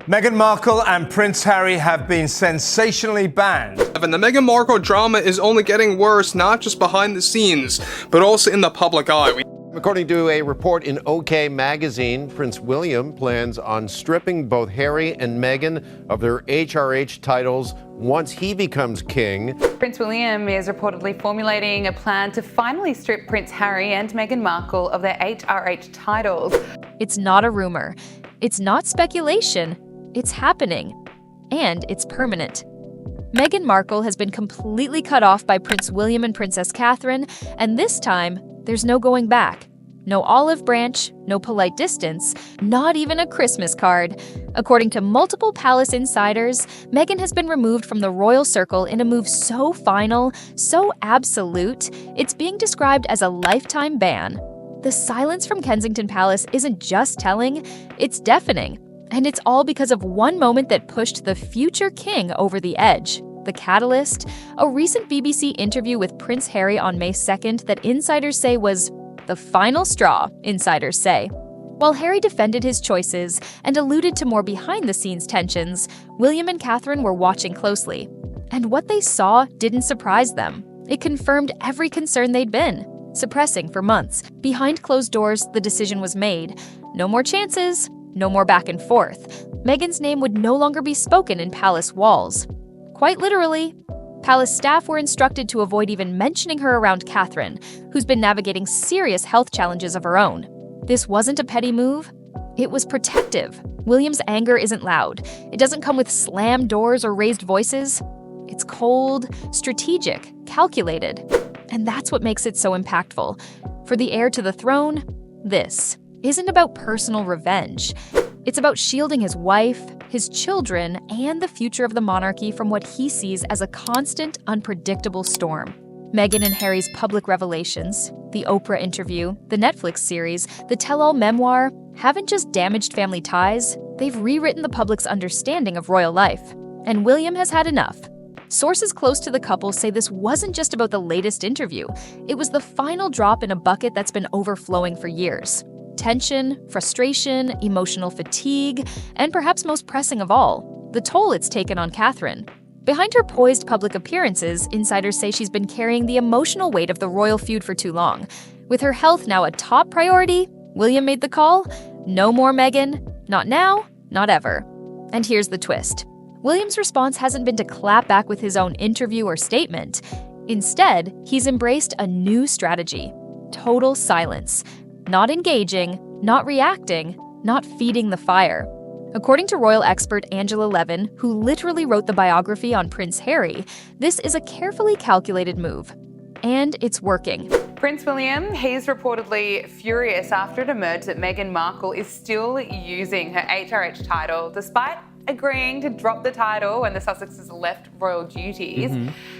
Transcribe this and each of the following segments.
Meghan Markle and Prince Harry have been sensationally banned. And the Meghan Markle drama is only getting worse, not just behind the scenes, but also in the public eye. According to a report in OK magazine, Prince William plans on stripping both Harry and Meghan of their HRH titles once he becomes king. Prince William is reportedly formulating a plan to finally strip Prince Harry and Meghan Markle of their HRH titles. It's not a rumor. It's not speculation. It's happening. And it's permanent. Meghan Markle has been completely cut off by Prince William and Princess Catherine, and this time, there's no going back. No olive branch, no polite distance, not even a Christmas card. According to multiple palace insiders, Meghan has been removed from the royal circle in a move so final, so absolute, it's being described as a lifetime ban. The silence from Kensington Palace isn't just telling, it's deafening. And it's all because of one moment that pushed the future king over the edge. The catalyst? A recent BBC interview with Prince Harry on May 2nd that insiders say was the final straw, insiders say. While Harry defended his choices and alluded to more behind-the-scenes tensions, William and Catherine were watching closely. And what they saw didn't surprise them. It confirmed every concern they'd been suppressing for months. Behind closed doors, the decision was made. No more chances, no more back and forth. Meghan's name would no longer be spoken in palace walls. Quite literally, palace staff were instructed to avoid even mentioning her around Catherine, who's been navigating serious health challenges of her own. This wasn't a petty move. It was protective. William's anger isn't loud. It doesn't come with slammed doors or raised voices. It's cold, strategic, calculated. And that's what makes it so impactful. For the heir to the throne, this isn't about personal revenge. It's about shielding his wife, his children, and the future of the monarchy from what he sees as a constant, unpredictable storm. Meghan and Harry's public revelations, the Oprah interview, the Netflix series, the tell-all memoir haven't just damaged family ties, they've rewritten the public's understanding of royal life. And William has had enough. Sources close to the couple say this wasn't just about the latest interview. It was the final drop in a bucket that's been overflowing for years. Tension, frustration, emotional fatigue, and perhaps most pressing of all, the toll it's taken on Catherine. Behind her poised public appearances, insiders say she's been carrying the emotional weight of the royal feud for too long. With her health now a top priority, William made the call, no more Meghan, not now, not ever. And here's the twist. William's response hasn't been to clap back with his own interview or statement. Instead, he's embraced a new strategy: total silence. Not engaging, not reacting, not feeding the fire. According to royal expert Angela Levin, who literally wrote the biography on Prince Harry, this is a carefully calculated move. And it's working. Prince William, he's reportedly furious after it emerged that Meghan Markle is still using her HRH title despite agreeing to drop the title when the Sussexes left royal duties.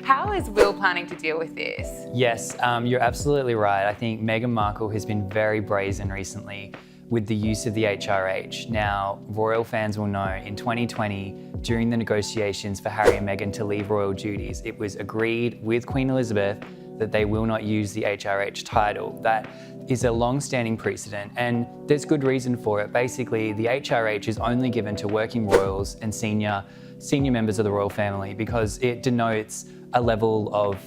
How is Will planning to deal with this? Yes, you're absolutely right. I think Meghan Markle has been very brazen recently with the use of the HRH. Now, royal fans will know in 2020, during the negotiations for Harry and Meghan to leave royal duties, it was agreed with Queen Elizabeth that they will not use the HRH title. That is a long-standing precedent, and there's good reason for it. Basically, the HRH is only given to working royals and senior members of the royal family because it denotes a level of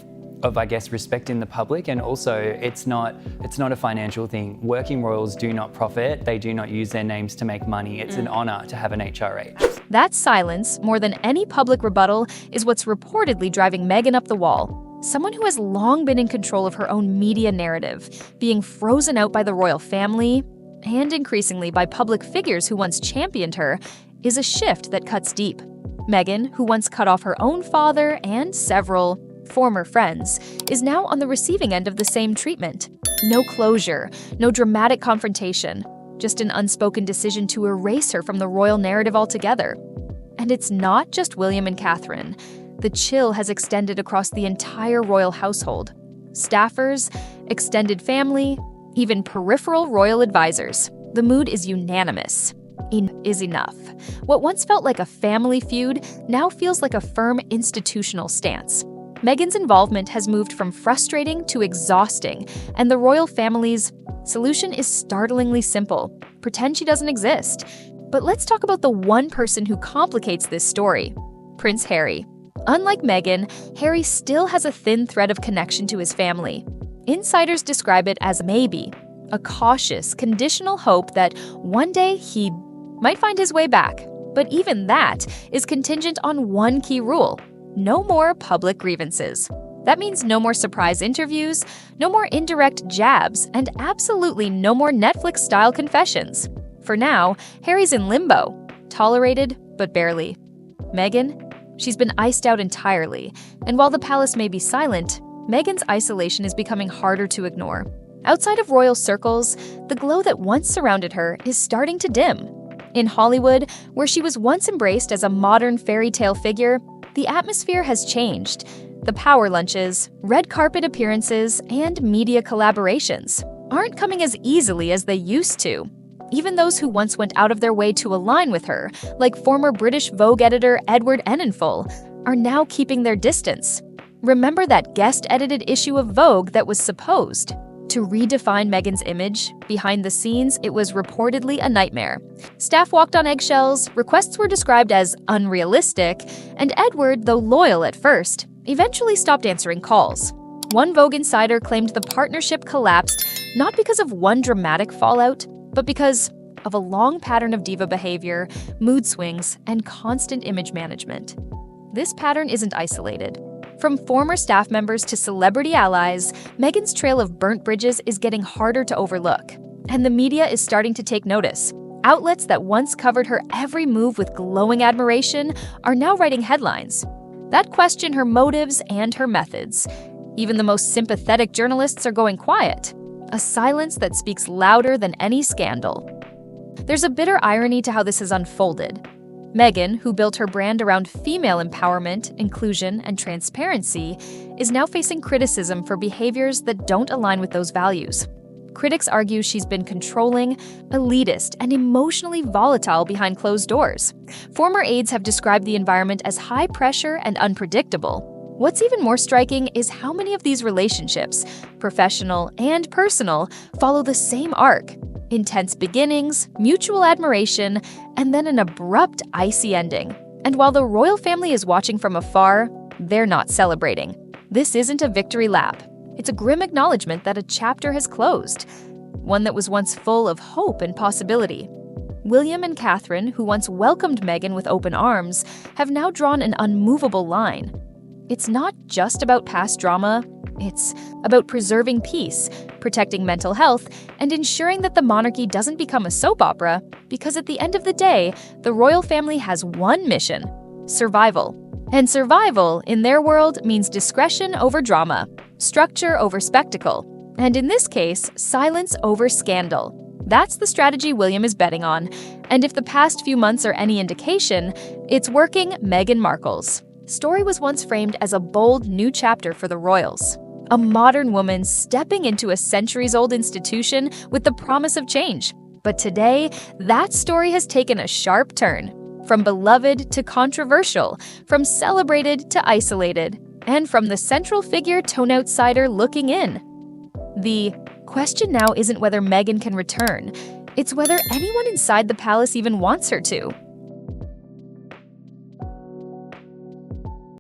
I guess, respect in the public, and also it's not a financial thing. Working royals do not profit. They do not use their names to make money. It's an honor to have an HRH. That silence, more than any public rebuttal, is what's reportedly driving Meghan up the wall. Someone who has long been in control of her own media narrative, being frozen out by the royal family, and increasingly by public figures who once championed her, is a shift that cuts deep. Meghan, who once cut off her own father and several former friends, is now on the receiving end of the same treatment. No closure, no dramatic confrontation, just an unspoken decision to erase her from the royal narrative altogether. And it's not just William and Catherine. The chill has extended across the entire royal household. Staffers, extended family, even peripheral royal advisors. The mood is unanimous. Is enough. What once felt like a family feud now feels like a firm institutional stance. Meghan's involvement has moved from frustrating to exhausting, and the royal family's solution is startlingly simple: pretend she doesn't exist. But let's talk about the one person who complicates this story: Prince Harry. Unlike Meghan, Harry still has a thin thread of connection to his family. Insiders describe it as maybe a cautious, conditional hope that one day he might find his way back. But even that is contingent on one key rule: no more public grievances. That means no more surprise interviews, no more indirect jabs, and absolutely no more Netflix-style confessions. For now, Harry's in limbo, tolerated but barely. Meghan? She's been iced out entirely, and while the palace may be silent, Meghan's isolation is becoming harder to ignore. Outside of royal circles, the glow that once surrounded her is starting to dim. In Hollywood, where she was once embraced as a modern fairy tale figure, the atmosphere has changed. The power lunches, red carpet appearances, and media collaborations aren't coming as easily as they used to. Even those who once went out of their way to align with her, like former British Vogue editor Edward Enninful, are now keeping their distance. Remember that guest-edited issue of Vogue that was supposed to redefine Meghan's image? Behind the scenes, it was reportedly a nightmare. Staff walked on eggshells, requests were described as unrealistic, and Edward, though loyal at first, eventually stopped answering calls. One Vogue insider claimed the partnership collapsed not because of one dramatic fallout, but because of a long pattern of diva behavior, mood swings, and constant image management. This pattern isn't isolated. From former staff members to celebrity allies, Meghan's trail of burnt bridges is getting harder to overlook, and the media is starting to take notice. Outlets that once covered her every move with glowing admiration are now writing headlines that question her motives and her methods. Even the most sympathetic journalists are going quiet, a silence that speaks louder than any scandal. There's a bitter irony to how this has unfolded. Meghan, who built her brand around female empowerment, inclusion, and transparency, is now facing criticism for behaviors that don't align with those values. Critics argue she's been controlling, elitist, and emotionally volatile behind closed doors. Former aides have described the environment as high pressure and unpredictable. What's even more striking is how many of these relationships, professional and personal, follow the same arc: intense beginnings, mutual admiration, and then an abrupt, icy ending. And while the royal family is watching from afar, they're not celebrating. This isn't a victory lap. It's a grim acknowledgement that a chapter has closed, one that was once full of hope and possibility. William and Catherine, who once welcomed Meghan with open arms, have now drawn an unmovable line. It's not just about past drama, it's about preserving peace, protecting mental health, and ensuring that the monarchy doesn't become a soap opera, because at the end of the day, the royal family has one mission: survival. And survival, in their world, means discretion over drama, structure over spectacle, and in this case, silence over scandal. That's the strategy William is betting on, and if the past few months are any indication, it's working Meghan Markle's. Story was once framed as a bold new chapter for the royals. A modern woman stepping into a centuries-old institution with the promise of change. But today, that story has taken a sharp turn. From beloved to controversial, from celebrated to isolated, and from the central figure to an outsider looking in. The question now isn't whether Meghan can return, it's whether anyone inside the palace even wants her to.